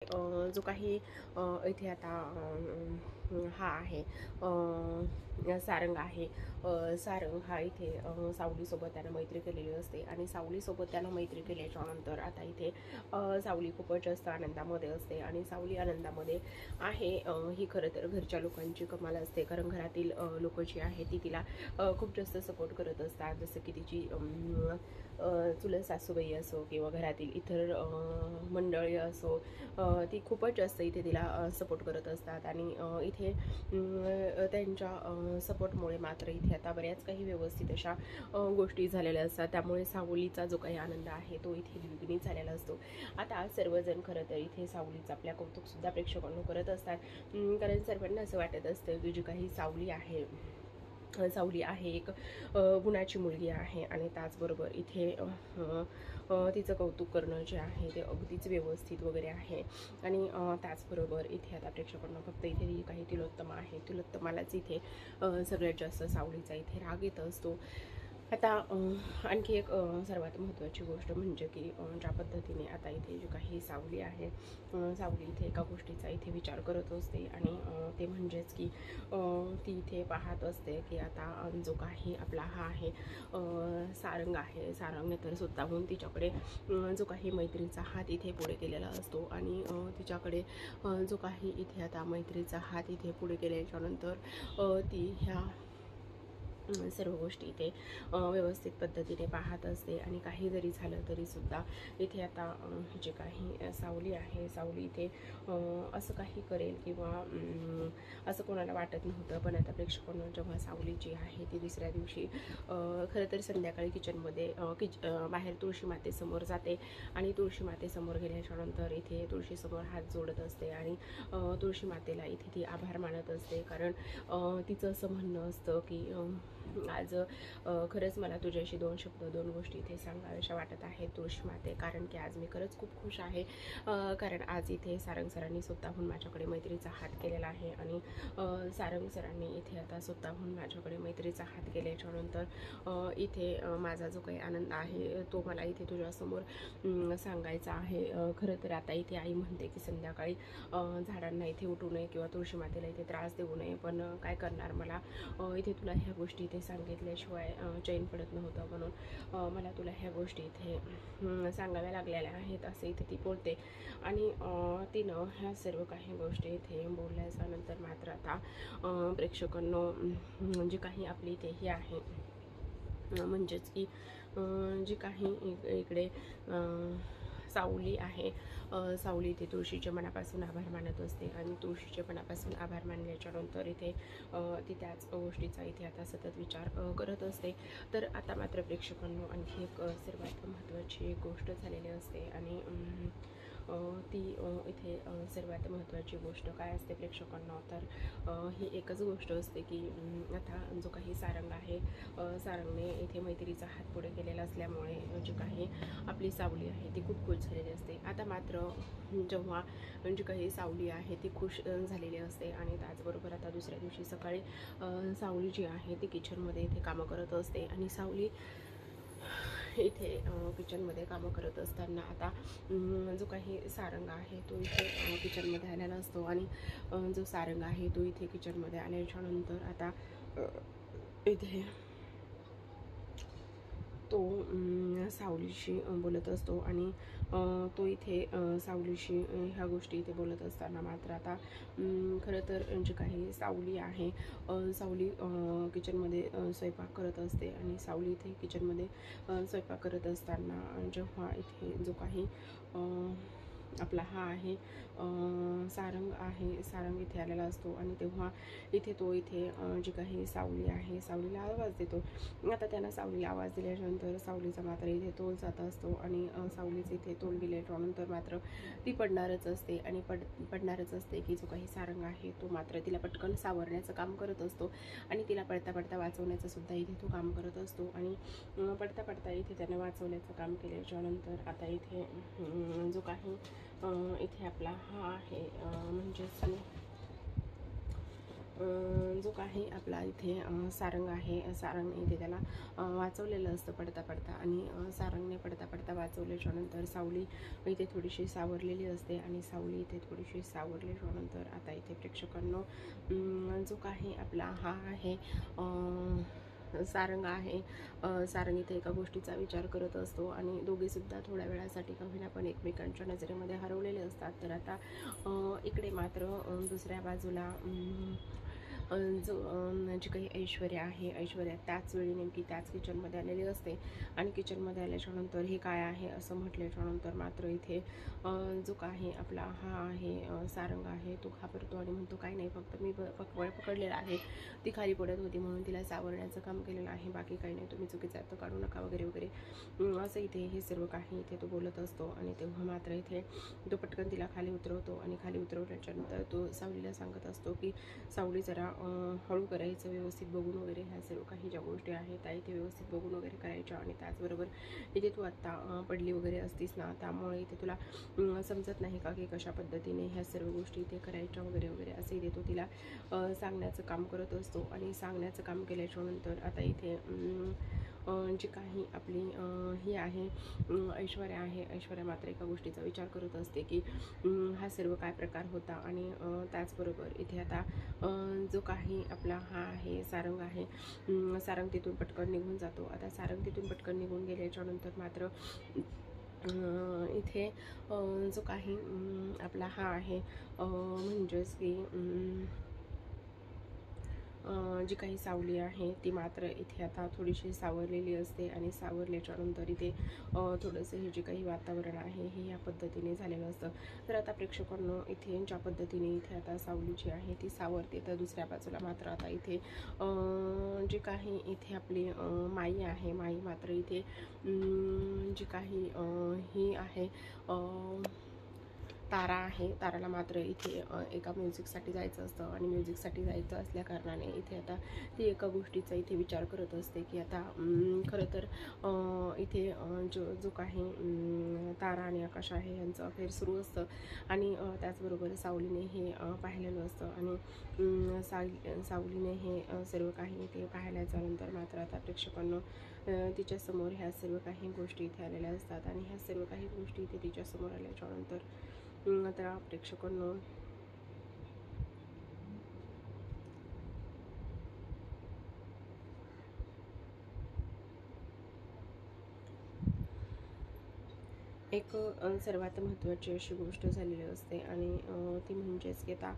जो काही इथे आता हा आहे सारंग आहे. सारंग हा इथे सावलीसोबत त्यानं मैत्री केलेली असते आणि सावलीसोबत त्यानं मैत्री केल्याच्या नंतर आता इथे सावली खूपच जास्त आनंदामध्ये असते आणि सावली आनंदामध्ये आहे. ही खरं तर घरच्या लोकांची कमाल असते, कारण घरातील लोक जी आहे ती तिला खूप जास्त सपोर्ट करत असतात. जसं की तिची चुलत सासूबाई असो किंवा घरातील इतर मंडळी असो, ती खूपच जास्त इथे तिला सपोर्ट करत असतात. आणि इथे त्यांच्या सपोर्टमुळे मात्र इथे आता बऱ्याच काही व्यवस्थित अशा गोष्टी झालेल्या असतात. त्यामुळे सावलीचा जो काही आनंद आहे तो इथे द्विगुणित झालेला असतो. आता सर्वजण खरं तर इथे सावलीचं आपल्या कौतुकसुद्धा प्रेक्षकांना करत असतात, कारण सर्वांना असं वाटत असतं की जी काही सावली आहे, सावली आहे एक गुणाची मुलगी आहे आणि त्याचबरोबर इथे तिचं कौतुक करणं जे आहे ते अगदीच व्यवस्थित वगैरे आहे. आणि त्याचबरोबर इथे आता प्रेक्षकांना फक्त इथे जी काही तिलोत्तमा आहे, तिलोत्तमालाच इथे सगळ्यात जास्त सावलीचा इथे राग येत असतो. आता आणखी एक सर्वात महत्त्वाची गोष्ट म्हणजे की ज्या पद्धतीने आता इथे जी काही सावली आहे, सावली इथे एका गोष्टीचा इथे विचार करत असते आणि ते म्हणजेच की ती इथे पाहत असते की आता जो काही आपला हा आहे सारंग आहे, सारंगने तर स्वतःहून तिच्याकडे जो काही मैत्रीचा हात इथे पुढे केलेला असतो आणि तिच्याकडे जो काही इथे आता मैत्रीचा हात इथे पुढे केल्याच्यानंतर ती ह्या सर्व गोष्टी इथे व्यवस्थित पद्धतीने पाहत असते. आणि काही जरी झालं तरीसुद्धा इथे आता जे काही सावली आहे, सावली इथे असं काही करेल किंवा असं कोणाला वाटत नव्हतं. पण आता प्रेक्षकांना जेव्हा सावली जी आहे ती दुसऱ्या दिवशी खरं तर संध्याकाळी किचनमध्ये बाहेर तुळशी मातेसमोर जाते आणि तुळशी मातेसमोर गेल्याच्यानंतर इथे तुळशीसमोर हात जोडत असते आणि तुळशी मातेला इथे ती आभार मानत असते. कारण तिचं असं म्हणणं असतं की आज खरंच मला तुझ्याशी दोन शब्द, दोन गोष्टी इथे सांगाव्याशा वाटत आहेत तुळशी माते, कारण की आज मी खरंच खूप खुश आहे. कारण आज इथे सारंग सरांनी स्वतःहून माझ्याकडे मैत्रीचा हात केलेला आहे आणि सारंग सरांनी इथे आता स्वतःहून माझ्याकडे मैत्रीचा हात केल्याच्यानंतर इथे माझा जो काही आनंद आहे तो मला इथे तुझ्यासमोर सांगायचा आहे. खरं तर आता इथे आई म्हणते की संध्याकाळी झाडांना इथे उठू नये किंवा तुळशी मातेला इथे त्रास देऊ नये, पण काय करणार, मला इथे तुला ह्या गोष्टी इथे सांगितल्याशिवाय चैन पडत नव्हतं, म्हणून मला तुला ह्या गोष्टी इथे सांगाव्या लागलेल्या आहेत असं इथे ती बोलते. आणि तिनं ह्या सर्व काही गोष्टी इथे बोलल्याच्या नंतर मात्र आता प्रेक्षकांना जी काही आपली इथे ही आहे म्हणजेच की जी काही इकडे सावली आहे, सावली इथे तुळशीच्या मनापासून आभार मानत असते आणि तुळशीच्या मनापासून आभार मानल्याच्या नंतर इथे ती त्याच गोष्टीचा इथे आता सतत विचार करत असते. तर आता मात्र प्रेक्षकांना आणखी एक सर्वात महत्त्वाची एक गोष्ट झालेली असते आणि ती इथे सर्वात महत्त्वाची गोष्ट काय असते प्रेक्षकांना, तर ही एकच गोष्ट असते की आता जो काही सारंग आहे, सारंगने इथे मैत्रीचा हात पुढे केलेला असल्यामुळे जी काही आपली सावली आहे ती खूप खुश झालेली असते. आता मात्र जेव्हा जी काही सावली आहे ती खुश झालेली असते आणि त्याचबरोबर आता दुसऱ्या दिवशी सकाळी सावली जी आहे ती किचनमध्ये इथे कामं करत असते आणि सावली इथे किचनमध्ये कामं करत असताना आता जो काही सारंग आहे तो इथे किचनमध्ये आलेला असतो आणि जो सारंग आहे तो इथे किचनमध्ये आल्याच्यानंतर आता इथे तो सावलीशी बोलत असतो आणि तो इथे सावलीशी ह्या गोष्टी इथे बोलत असताना मात्र आता खरं तर जी काही सावली आहे, सावली किचनमध्ये स्वयंपाक करत असते आणि सावली इथे किचनमध्ये स्वयंपाक करत असताना जेव्हा इथे जो काही आपला हा आहे सारंग आहे, सारंग इथे आलेला असतो आणि तेव्हा इथे तो इथे जी काही सावली आहे सावलीला आवाज देतो. आता त्यांना सावलीला आवाज दिल्यानंतर सावलीचा मात्र इथे तोल जात असतो आणि सावलीच इथे तोल गेल्यानंतर मात्र ती पडणारच असते आणि पडणारच असते की जो काही सारंग आहे तो मात्र तिला पटकन सावरण्याचं काम करत असतो आणि तिला पडता पडता वाचवण्याचं सुद्धा इथे तो काम करत असतो. आणि पडता पडता इथे त्याने वाचवण्याचं काम केल्याच्यानंतर आता इथे जो काही इथे आपला हा आहे म्हणजेच जो काही आपला इथे सारंग आहे, सारंगने इथे त्याला वाचवलेलं असतं पडता पडता, आणि सारंगने पडता पडता वाचवल्याच्यानंतर सावली इथे थोडीशी सावरलेली असते, आणि सावली इथे थोडीशी सावरल्याच्यानंतर आता इथे प्रेक्षकांनो जो काही आपला हा आहे सारंग आहे, सारंग इथे एका गोष्टीचा विचार करत असतो, आणि दोघेसुद्धा थोड्या वेळासाठी का होईना पण एकमेकांच्या नजरेमध्ये हरवलेले असतात. तर आता इकडे मात्र दुसऱ्या बाजूला जो जी काही ऐश्वर्या आहे, ऐश्वर्या त्याच वेळी नेमकी त्याच किचनमध्ये आलेली असते, आणि किचनमध्ये आल्याच्यानंतर हे काय आहे असं म्हटल्याच्यानंतर मात्र इथे जो काही आपला हा आहे सारंग आहे तो घाबरतो आणि म्हणतो काय नाही, फक्त मी पकडलेला आहे, ती खाली पडत होती म्हणून तिला सावरण्याचं काम केलेलं आहे, बाकी काही नाही, तुम्ही चुकीचा अर्थ काढू नका वगैरे वगैरे असं इथे हे सर्व काही इथे तो बोलत असतो. आणि तेव्हा मात्र इथे तो पटकन तिला खाली उतरवतो, आणि खाली उतरवल्याच्यानंतर तो सावलीला सांगत असतो की सावली जरा हळू करायचं, व्यवस्थित बघून वगैरे, ह्या सर्व काही ज्या गोष्टी आहेत त्या इथे व्यवस्थित बघून वगैरे करायच्या, आणि त्याचबरोबर इथे तू आत्ता पडली वगैरे असतीस ना, त्यामुळे इथे तुला समजत नाही का की कशा पद्धतीने ह्या सर्व गोष्टी इथे करायच्या वगैरे वगैरे असं इथे तो तिला सांगण्याचं काम करत असतो. आणि सांगण्याचं काम केल्याच्यानंतर आता इथे जी काही आपली ही आहे ऐश्वर्या आहे, ऐश्वर्या मात्र एका गोष्टीचा विचार करत असते की हा सर्व काय प्रकार होता. आणि त्याचबरोबर इथे आता जो काही आपला हा आहे सारंग आहे, सारंग तिथून पटकन निघून जातो. आता सारंग तिथून पटकन निघून गेल्याच्यानंतर मात्र इथे जो काही आपला हा आहे म्हणजेच की जी काही सावली आहे ती मात्र इथे आता थोडीशी सावरलेली असते, आणि सावरल्याच्यानंतर इथे थोडंसं हे जे काही वातावरण आहे हे या पद्धतीने झालेलं असतं. तर आता प्रेक्षकांनो इथे ज्या पद्धतीने इथे आता सावली जी आहे ती सावरते, तर दुसऱ्या बाजूला मात्र आता इथे जे काही इथे आपली माई आहे, माई मात्र इथे जी काही ही आहे तारा आहे, ताराला मात्र इथे एका म्युझिकसाठी जायचं असतं, आणि म्युझिकसाठी जायचं असल्याकारणाने इथे आता ती एका गोष्टीचा इथे विचार करत असते की आता खरं तर इथे जो काही तारा आणि आकाश आहे यांचं अफेअर सुरू असतं, आणि त्याचबरोबर सावलीने हे पाहिलेलं असतं, आणि सावलीने हे सर्व काही इथे पाहिल्याच्यानंतर मात्र आता प्रेक्षकांना तिच्यासमोर ह्या सर्व काही गोष्टी इथे आलेल्या असतात, आणि ह्या सर्व काही गोष्टी इथे तिच्यासमोर आल्याच्यानंतर आता प्रेक्षकांना एक सर्वात महत्त्वाची अशी गोष्ट झालेली असते, आणि ती म्हणजेच की आता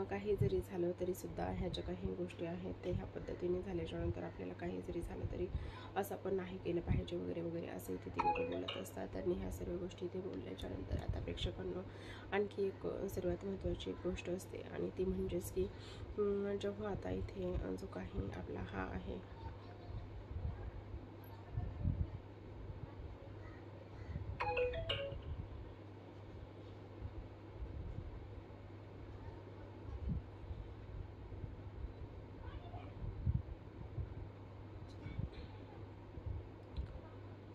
काही जरी झालं तरीसुद्धा ह्या ज्या काही गोष्टी आहेत ते ह्या पद्धतीने झाल्याच्यानंतर आपल्याला काही जरी झालं तरी असं आपण नाही केलं पाहिजे वगैरे वगैरे असं इथे ते लोक बोलत असतात. आणि ह्या सर्व गोष्टी इथे बोलल्याच्यानंतर आता प्रेक्षकांना आणखी एक सर्वात महत्त्वाची एक गोष्ट असते, आणि ती म्हणजेच की जेव्हा आता इथे जो काही आपला हा आहे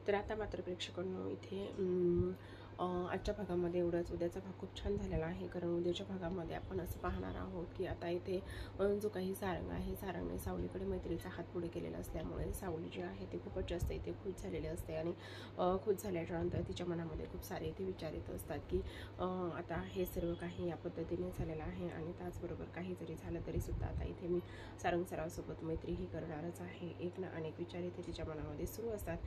तर आता मात्र प्रेक्षकांनो इथे आजच्या भागामध्ये एवढंच. उद्याचा भाग खूप छान झालेला आहे, कारण उद्याच्या भागामध्ये आपण असं पाहणार आहोत की आता इथे जो काही सारंग आहे, सारंगने सावलीकडे मैत्रीचा हात पुढे केलेला असल्यामुळे सावली जी आहे ते खूपच जास्त इथे खुश झालेले असते, आणि खुश झाल्याच्यानंतर तिच्या मनामध्ये खूप सारे इथे विचार येत असतात की आता हे सर्व काही या पद्धतीने झालेलं आहे, आणि त्याचबरोबर काही जरी झालं तरीसुद्धा आता इथे मी सारंग सरावसोबत मैत्रीही करणारच आहे. एक ना अनेक विचार इथे तिच्या मनामध्ये सुरू असतात.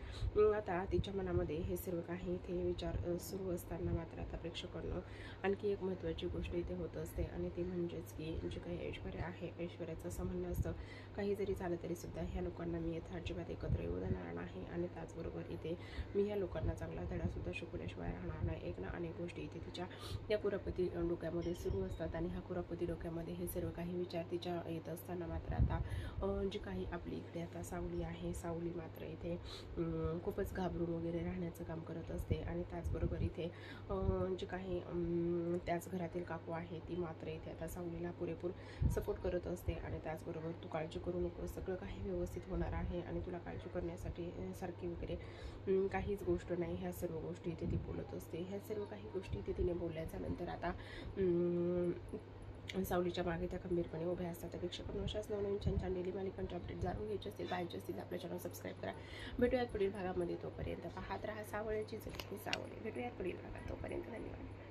आता तिच्या मनामध्ये हे सर्व काही इथे विचार सुरू असताना मात्र आता प्रेक्षकांना आणखी एक महत्त्वाची गोष्ट इथे होत असते, आणि ती म्हणजेच की जी काही ऐश्वर्या आहे, ऐश्वर्याचं असं म्हणणं असतं काही जरी झालं तरीसुद्धा ह्या लोकांना मी येथे अजिबात एकत्र येऊ देणार नाही, आणि त्याचबरोबर इथे मी ह्या लोकांना चांगला धडासुद्धा शिकवल्याशिवाय राहणार नाही. एक ना अनेक गोष्टी इथे तिच्या या कुरापती डोक्यामध्ये सुरू असतात, आणि ह्या कुरापती डोक्यामध्ये हे सर्व काही विचार तिच्या येत असताना मात्र आता जी काही आपली इकडे आता सावली आहे, सावली मात्र इथे खूपच घाबरून वगैरे राहण्याचं काम करत असते, आणि त्याचबरोबर इथे जी काही त्याच घरातील काकू आहे ती मात्र इथे आता सावलीला पुरेपूर सपोर्ट करत असते, आणि त्याचबरोबर तू काळजी करू नको, सगळं काही व्यवस्थित होणार आहे, आणि तुला काळजी करण्यासाठी सारखी वगैरे काहीच गोष्ट नाही, ह्या सर्व गोष्टी इथे ती बोलत असते. ह्या सर्व काही गोष्टी इथे तिने बोलल्याच्या नंतर आता सावलीच्या मागे त्या खंबीरपणे उभ्या असतात. त्या प्रेक्षकांना अशाच नवनवीन छान छान डेली मालिकांचे अपडेट जाणून घ्यायचे असतील, पाहायचे असतील, आपल्या चॅनल सबस्क्राईब करा. भेटूयात पुढील भागामध्ये. तोपर्यंत पाहत राहा सावळ्याची जगती सावळे. भेटूयात पुढील भागात. तोपर्यंत धन्यवाद.